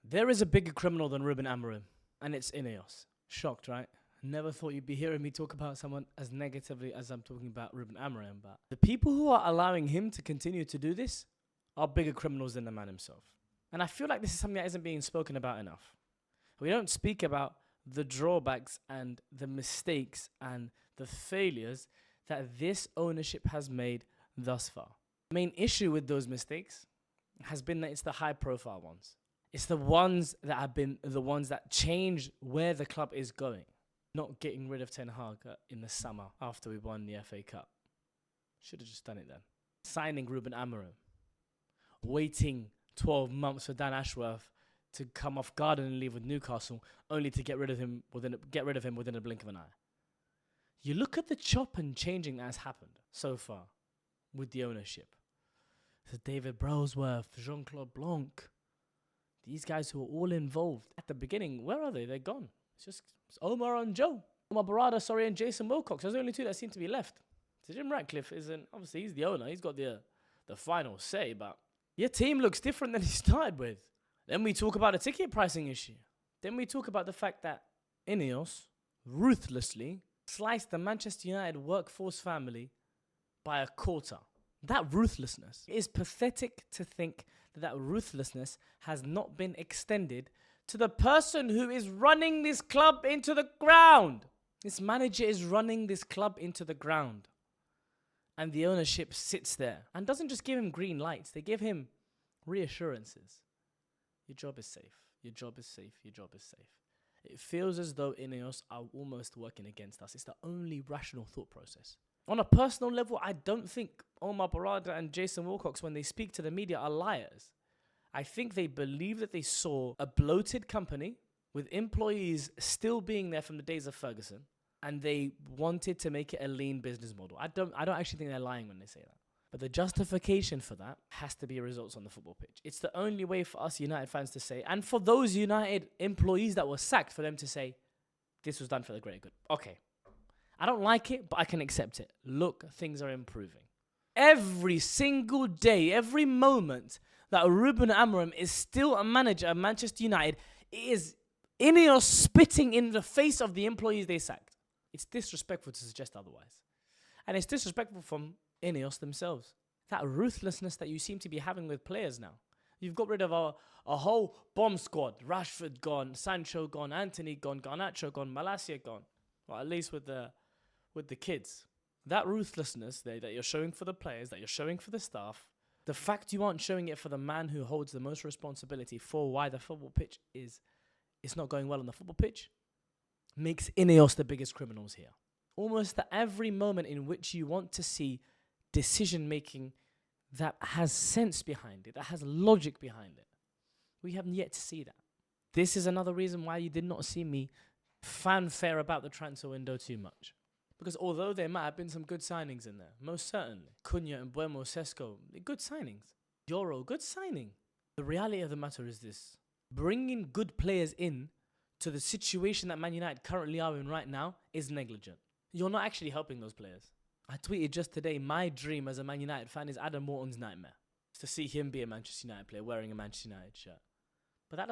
There is a bigger criminal than Ruben Amorim, and it's Ineos. Shocked, right? Never thought you'd be hearing me talk about someone as negatively as I'm talking about Ruben Amorim, but the people who are allowing him to continue to do this are bigger criminals than the man himself. And I feel like this is something that isn't being spoken about enough. We don't speak about the drawbacks and the mistakes and the failures that this ownership has made thus far. The main issue with those mistakes has been that it's the high-profile ones. It's the ones that have been the ones that change where the club is going. Not getting rid of Ten Hag in the summer after we won the FA Cup. Should have just done it then. Signing Ruben Amorim. Waiting 12 months for Dan Ashworth to come off garden leave with Newcastle, only to get rid of him within a blink of an eye. You look at the chop and changing that has happened so far with the ownership. So David Browsworth, Jean-Claude Blanc, these guys who are all involved at the beginning, where are they? They're gone. It's Omar and Joe. Omar Barada, and Jason Wilcox. Those are the only two that seem to be left. So Jim Ratcliffe isn't, obviously he's the owner. He's got the final say, but your team looks different than he started with. Then we talk about a ticket pricing issue. Then we talk about the fact that Ineos ruthlessly sliced the Manchester United workforce family by a quarter. That ruthlessness. It is pathetic to think that ruthlessness has not been extended to the person who is running this club into the ground. This manager is running this club into the ground. And the ownership sits there and doesn't just give him green lights. They give him reassurances. Your job is safe. Your job is safe. Your job is safe. It feels as though Ineos are almost working against us. It's the only rational thought process. On a personal level, I don't think Omar Barada and Jason Wilcox, when they speak to the media, are liars. I think they believe that they saw a bloated company with employees still being there from the days of Ferguson, and they wanted to make it a lean business model. I don't actually think they're lying when they say that. But the justification for that has to be results on the football pitch. It's the only way for us United fans to say, and for those United employees that were sacked, for them to say, this was done for the greater good. Okay. I don't like it, but I can accept it. Look, things are improving. Every single day, every moment that Ruben Amorim is still a manager at Manchester United, it is Ineos spitting in the face of the employees they sacked. It's disrespectful to suggest otherwise. And it's disrespectful from Ineos themselves. That ruthlessness that you seem to be having with players now. You've got rid of a whole bomb squad. Rashford gone, Sancho gone, Anthony gone, Garnacho gone, Malacia gone. Well, at least with the kids. That ruthlessness that you're showing for the players, that you're showing for the staff, the fact you aren't showing it for the man who holds the most responsibility for why the football pitch is not going well on the football pitch, makes Ineos the biggest criminals here. Almost at every moment in which you want to see decision-making that has sense behind it, that has logic behind it, we haven't yet to see that. This is another reason why you did not see me fanfare about the transfer window too much. Because although there might have been some good signings in there, most certainly, Cunha and Buemo Sesko, good signings. Yoro, good signing. The reality of the matter is this. Bringing good players in to the situation that Man United currently are in right now is negligent. You're not actually helping those players. I tweeted just today, my dream as a Man United fan is Adam Morton's nightmare. It's to see him be a Manchester United player wearing a Manchester United shirt. But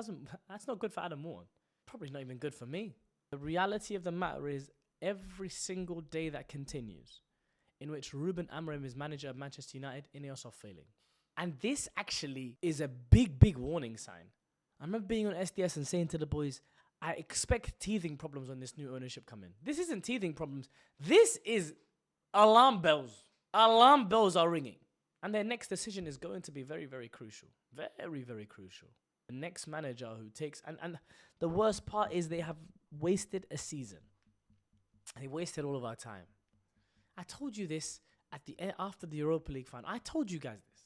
that's not good for Adam Morton. Probably not even good for me. The reality of the matter is, every single day that continues in which Ruben Amorim is manager of Manchester United, Ineos are failing. And this actually is a big, big warning sign. I remember being on SDS and saying to the boys, I expect teething problems when this new ownership come in. This isn't teething problems. This is alarm bells. Alarm bells are ringing. And their next decision is going to be very, very crucial. Very, very crucial. The next manager who takes... And the worst part is they have wasted a season. They wasted all of our time. I told you this after the Europa League final. I told you guys this.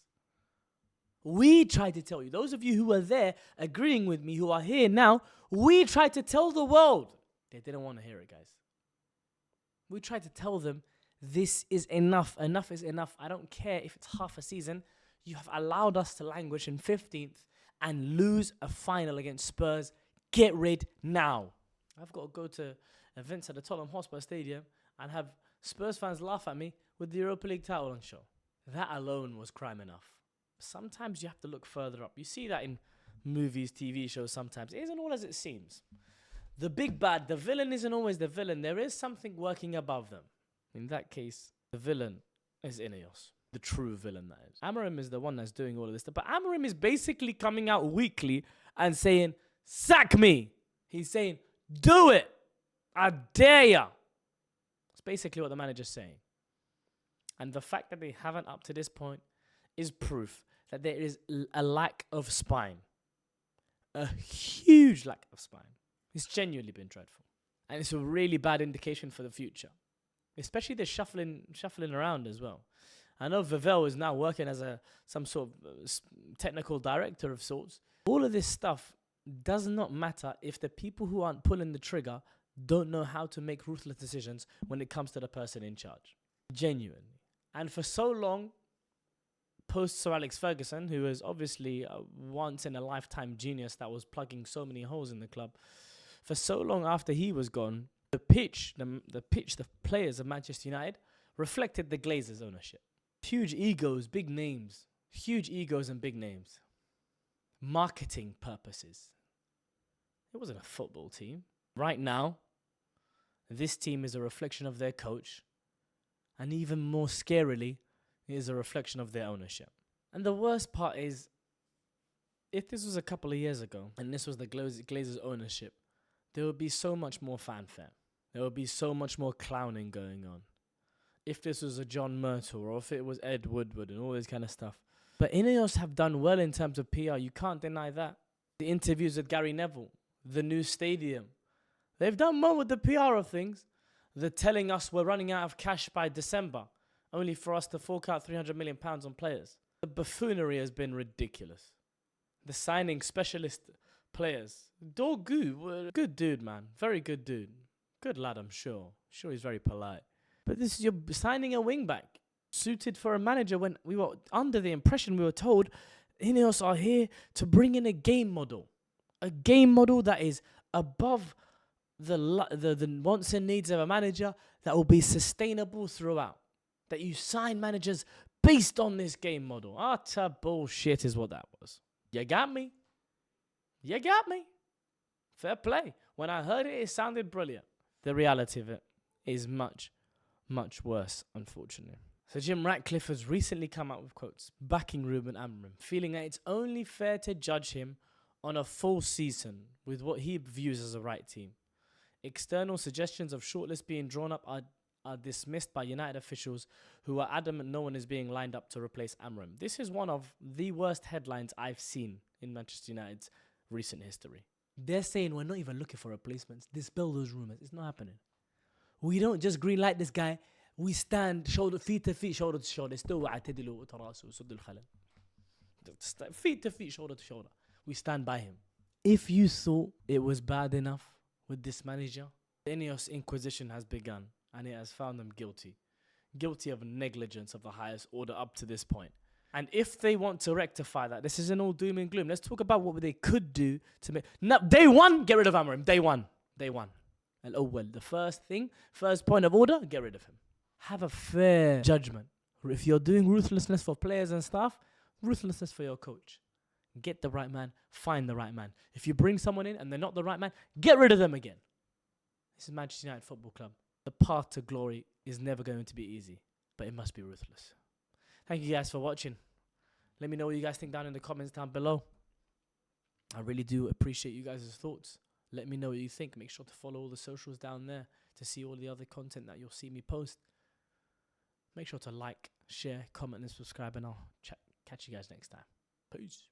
We tried to tell you. Those of you who were there agreeing with me, who are here now, we tried to tell the world. They didn't want to hear it, guys. We tried to tell them, this is enough. Enough is enough. I don't care if it's half a season. You have allowed us to languish in 15th and lose a final against Spurs. Get rid now. I've got to go to events at the Tottenham Hotspur Stadium and have Spurs fans laugh at me with the Europa League title on show. That alone was crime enough. Sometimes you have to look further up. You see that in movies, TV shows sometimes. It isn't all as it seems. The big bad, the villain isn't always the villain. There is something working above them. In that case, the villain is Ineos. The true villain, that is. Amorim is the one that's doing all of this stuff. But Amorim is basically coming out weekly and saying, sack me. He's saying, do it. I dare ya. That's basically what the manager's saying. And the fact that they haven't up to this point is proof that there is a lack of spine. A huge lack of spine. It's genuinely been dreadful. And it's a really bad indication for the future. Especially the shuffling around as well. I know Vivell is now working as some sort of technical director of sorts. All of this stuff does not matter if the people who aren't pulling the trigger don't know how to make ruthless decisions when it comes to the person in charge. Genuinely. And for so long, post Sir Alex Ferguson, who is obviously a once-in-a-lifetime genius that was plugging so many holes in the club, for so long after he was gone, the players of Manchester United reflected the Glazers' ownership. Huge egos, big names. Huge egos and big names. Marketing purposes. It wasn't a football team. Right now, this team is a reflection of their coach. And even more scarily, it is a reflection of their ownership. And the worst part is, if this was a couple of years ago, and this was the Glazers' ownership, there would be so much more fanfare. There would be so much more clowning going on. If this was a John Myrtle, or if it was Ed Woodward and all this kind of stuff. But Ineos have done well in terms of PR. You can't deny that. The interviews with Gary Neville, the new stadium. They've done well with the PR of things. They're telling us we're running out of cash by December, only for us to fork out £300 million on players. The buffoonery has been ridiculous. The signing specialist players. Dorgu, good dude, man. Very good dude. Good lad, I'm sure. Sure he's very polite. But this is, you're signing a wing-back suited for a manager when we were under the impression we were told Ineos are here to bring in a game model. A game model that is above the wants and needs of a manager, that will be sustainable throughout. That you sign managers based on this game model. Utter bullshit is what that was. You got me. You got me. Fair play. When I heard it, it sounded brilliant. The reality of it is much, much worse, unfortunately. So Jim Ratcliffe has recently come out with quotes backing Ruben Amorim, feeling that it's only fair to judge him on a full season with what he views as a right team. External suggestions of shortlists being drawn up are dismissed by United officials who are adamant no one is being lined up to replace Amorim. This is one of the worst headlines I've seen in Manchester United's recent history. They're saying we're not even looking for replacements. Dispel those rumours. It's not happening. We don't just green light this guy. We stand feet to feet, shoulder to shoulder. Feet to feet, shoulder to shoulder. We stand by him. If you thought it was bad enough with this manager, the Ineos Inquisition has begun and it has found them guilty. Guilty of negligence of the highest order up to this point. And if they want to rectify that, this isn't all doom and gloom. Let's talk about what they could do to make... No, day one, get rid of Amorim. Day one. The first point of order, get rid of him. Have a fair judgment. If you're doing ruthlessness for players and staff, ruthlessness for your coach. Get the right man, find the right man. If you bring someone in and they're not the right man, get rid of them again. This is Manchester United Football Club. The path to glory is never going to be easy, but it must be ruthless. Thank you guys for watching. Let me know what you guys think down in the comments down below. I really do appreciate you guys' thoughts. Let me know what you think. Make sure to follow all the socials down there to see all the other content that you'll see me post. Make sure to like, share, comment, and subscribe, and I'll catch you guys next time. Peace.